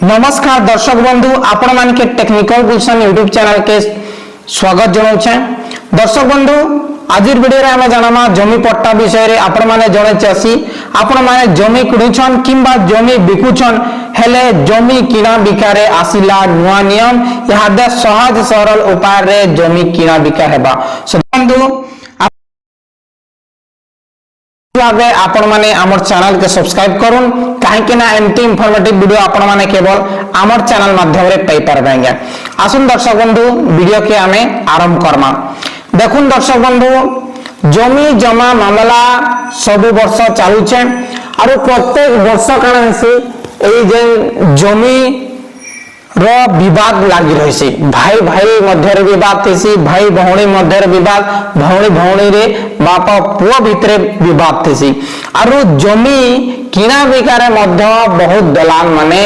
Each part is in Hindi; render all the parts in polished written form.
नमस्कार दर्शक बंधु आपण मान के टेक्निकल गुलशन यूट्यूब चैनल के स्वागत जनाऊे। दर्शक बंधु आज वीडियो रे हमें जानमा जमी पट्टा विषय रे आपण माने जणे चासी आपण माने जमी किणुछन किंबा जमी बिकुछन हेले जमी किना बिकारे आसिला नुआ नियम यहादे सहज सरल उपाय रे जमी किना बिका हेबा। बंधु भावे आपण माने आमर चैनल के सब्सक्राइब करूँ कहीं ना एमती इनफॉर्मेटिव वीडियो आपण माने केवल आमर चैनल माध्यम रे पाई पारबे। आसुन दर्शक बंधु वीडियो के आमे आरंभ करमा। देखुन दर्शक बंधु जमी जमा मामला सब वर्ष चालू छे और प्रत्येक वर्ष काना हेसी एई जे जमी रो विवाद लागी रहिसी। भाई भाई मध्य रे विवाद थेसी, भाई भौणी मध्य रे विवाद, भौणी भौणी रे बाप पुओ भितरे विवाद थेसी और जमी किना बिकारे मध्य बहुत दलाल माने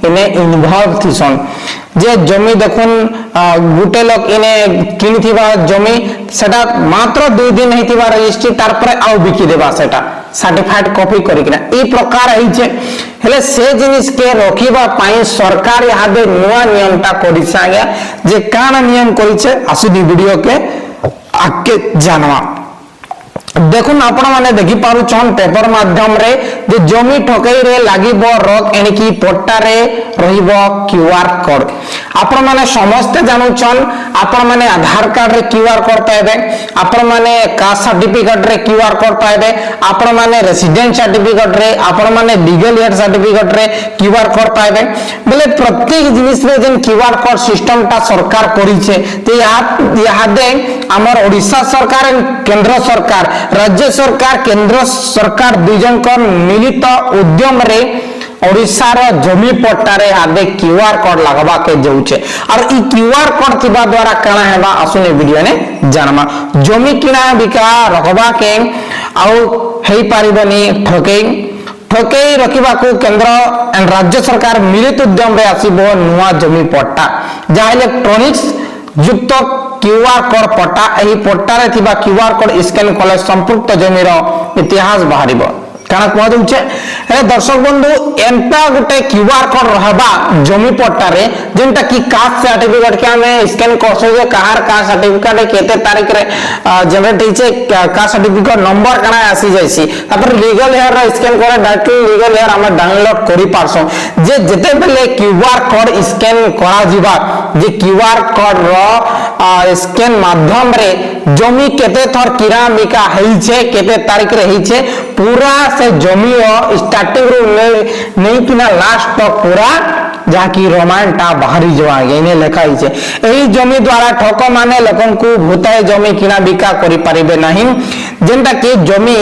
इने इन्वॉल्व थिसन। जे जमी देखुन गुटे लोक इने किनिथिबा जमी सेटा मात्र 2 दिन हेतिबा रजिस्ट्री तार पर आउ बिकी देबा सेटा सर्टिफाइड कॉपी करिकिना ई प्रकार हिचे हेले से जिनिस के रखिबा पाई सरकार यादे नुआ नियमटा करिसा गया। जे काना नियम करिছে आसुदी वीडियो के आके जानवा। देखुन आपण माने देखि पारुछन पेपर माध्यम रे जे जमी ठकई रे लागिबो रक एनिकी पट्टा रे रहिबो क्यूआर कोड। आपण माने समस्त जानुछन आपण माने आधार कार्ड रे क्यूआर कोड पाइबे, आपण माने कास्ट सर्टिफिकेट रे क्यूआर कोड पाइबे, आपण माने रेसिडेंट सर्टिफिकेट रे, आपण माने लीगल एड सर्टिफिकेट रे क्यूआर कोड पाइबे। बोले प्रत्येक जिनिस रे जेन क्यूआर कोड सिस्टम ता सरकार करिছে ते यादे हमर ओडिसा सरकार केंद्र सरकार राज्य सरकार केंद्र सरकार दुजन को मिलित उद्यम रे ओडिसा रो जमी पट्टा रे आदे क्यूआर कोड लगवा के जाउछे और ई क्यूआर कोड थिबा द्वारा काना हेबा आसुने वीडियो ने जानमा। जमी किना बिका रखबा के आउ हेई पारिबनी ठकई रखिबा को केंद्र एंड राज्य सरकार मिलित उद्यम रे आसीबो नुआ जमी पट्टा जा इलेक्ट्रॉनिक्स युक्त क्यूआर कोड पट्टा। एही पट्टा रे थिबा क्यूआर कोड स्कैन कले संपुक्त जमीर इतिहास बाहरिबो। काना कह दउछे ए दर्शक बंधु एंता गुटे क्यूआर कोड रहबा जमी पट्टा रे जेंटा की कास्ट सर्टिफिकेट के हमें स्कैन करसो जे कहार कास्ट सर्टिफिकेट केते तारीख रे जनरेट हिचे कास्ट सर्टिफिकेट नंबर काना आसी जायसी तापर लीगल हेयर रे स्कैन करे डायरेक्टली लीगल हेयर हम डाउनलोड करि पारसो। जे जेते बेले क्यूआर कोड स्कैन करा जिबा जे क्यूआर कोड रो स्कैन माध्यम रे जमी केते थर किरा बिका हेइछे केते तारीख रे हेइछे पूरा से जमी स्टार्टिंग रो नहीं किना लास्ट तक पूरा जाकी रोमान टा बाहरी जवा एने लेखा हिचे। एही जमी द्वारा ठक माने लोकन को भूताए जमी किना बिका करि परिबे नहीं। जेंटा कि जमी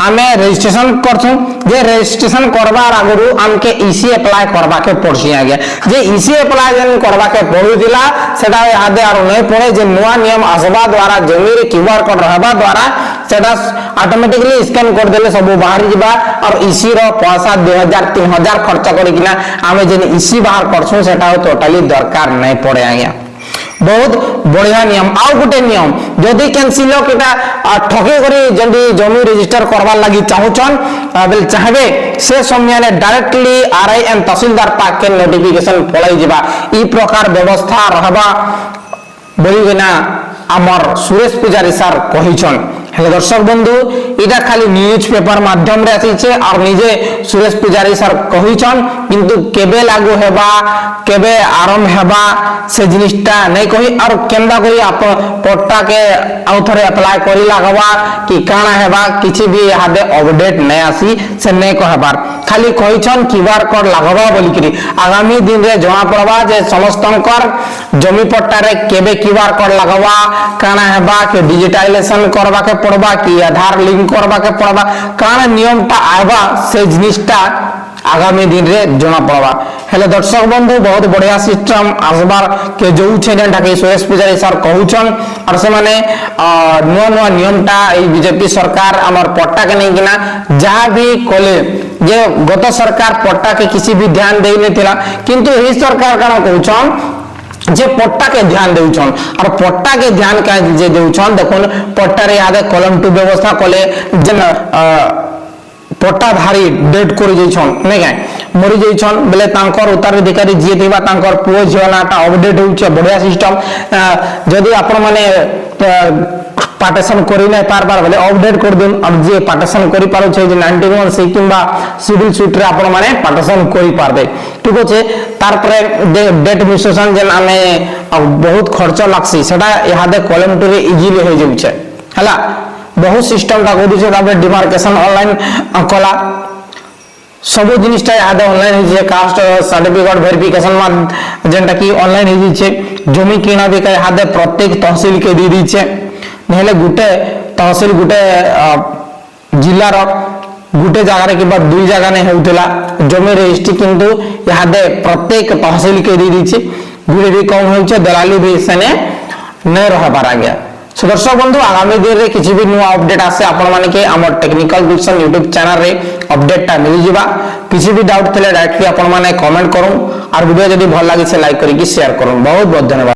आमे रजिस्ट्रेशन करथु जे रजिस्ट्रेशन करबार आगरु हमके ईसी अप्लाई करबा के पड़सी आगे जे ईसी अप्लाई जन करबा के पड़ुदिला सेटा यादे आरो नै पड़े जे नुआ नियम आसबा द्वारा जमी रे क्यूआर कोड रहबा द्वारा सेटा ऑटोमेटिकली स्कैन कर देले सब बाहर जिबा और ईसी रो पैसा 2000 3000 खर्च करिकिना आमे जे ईसी बाहर करसु सेटा टोटली दरकार नै पड़े आगे। बहुत बढ़िया नियम। आउ गुटे नियम जदि कैंसिल केटा ठके करी जंदी जमी रजिस्टर करबा लागि चाहुचन बेल चाहबे से समय ने डायरेक्टली आरआई एंड तहसीलदार पाक के नोटिफिकेशन पळाई जिबा ई प्रकार व्यवस्था रहबा बोली बिना हमर सुरेश पुजारी सर कहिछन। हेलो दर्शक बंधु इटा खाली न्यूज पेपर माध्यम रे आसीचे और निजे सुरेश पुजारी सर कहिछन किंतु केबे लागू हेबा केबे आरंभ हेबा से जिनिसटा नै कहि और केंदा कहि आप पट्टा के आउथरे अप्लाई करि लागबा कि काना हेबा किछि भी हादे अपडेट नै आसी से नै कहबार खाली कहिछन क्यूआर कोड लागबा बोलिकरी आगामी दिन रे जमा पड़बा जे समस्तनकर जमी पट्टा रे केबे क्यूआर कोड लागबा काना हेबा के डिजिटलाइजेशन करबा के पड़बा कि आधार लिंक करबा के पड़बा काना नियमटा आबा से जिनिसटा आगामी दिन रे जमा पड़बा। हेले दर्शक बंधु बहुत बढ़िया सिस्टम आसबार के जो छे जेंटा के सुरेश पुजारी सर कहउछन और से माने नुआ नुआ नियमटा ए बीजेपी सरकार हमर पट्टा के नै किना जहां भी कोले जे गत सरकार पट्टा के किसी भी ध्यान देइ नै थिला किंतु एही सरकार काना कहउछन जे पट्टा के ध्यान देउछन और पट्टा के ध्यान का जे देउछन देखुन पट्टा रे आदे कलम 2 व्यवस्था कोले जन পট্টাধারী ডেট করে যাইছন নাই কাই মরি যাইছন বলে তাঙ্কর উত্তরাধিকারী যিয়ে থিবা তাঙ্কর পুଅ ঝিଅ নাটা অপডেট হচ্ছে বড়িয়া সিস্টেম যদি আপন মানে পার্টিশন করি নাই পারবার বলে আপডেট করে দিন আর যে পার্টিশন করি পারুছে যে 91 সি কিংবা সিভিল সুইট রে আপন মানে পার্টিশন করি পারবে ঠিক আছে তারপরে ডেট বিশ্লেষণ যে আমি বহুত খরচ লাগছি সেটা ইহাদে কলম টুরে ইজিলি হয়ে যাচ্ছে হলা বহু সিস্টেমটা করিছে তারপরে ডিমার্কেশন অনলাইন কলা सब जिनिसटा इहादे ऑनलाइन होइছে कास्ट सर्टिफिकेट वेरिफिकेशन मा जेंटा की ऑनलाइन होइছে जमी किना बिका इहादे प्रत्येक तहसील के दी दीचे नहले गुटे तहसील गुटे जिल्ला रो गुटे जगह रे किबा दुई जगह ने होउतला जमी रजिस्ट्री किंतु इहादे प्रत्येक तहसील के दी दीचे गुटे भी कम होइছে दलाली भी सने न रहबार आ गया सो दर्शक बंधु आगामी दिन रे किछि भी नुआ अपडेट आसे आपण माने के हमर टेक्निकल गुलशन YouTube चैनल रे अपडेट ता मिल जिबा किछि भी डाउट थले डायरेक्टली आपण माने कमेंट करू और वीडियो जदी भल लागी से लाइक करी कि शेयर करू बहुत बहुत धन्यवाद।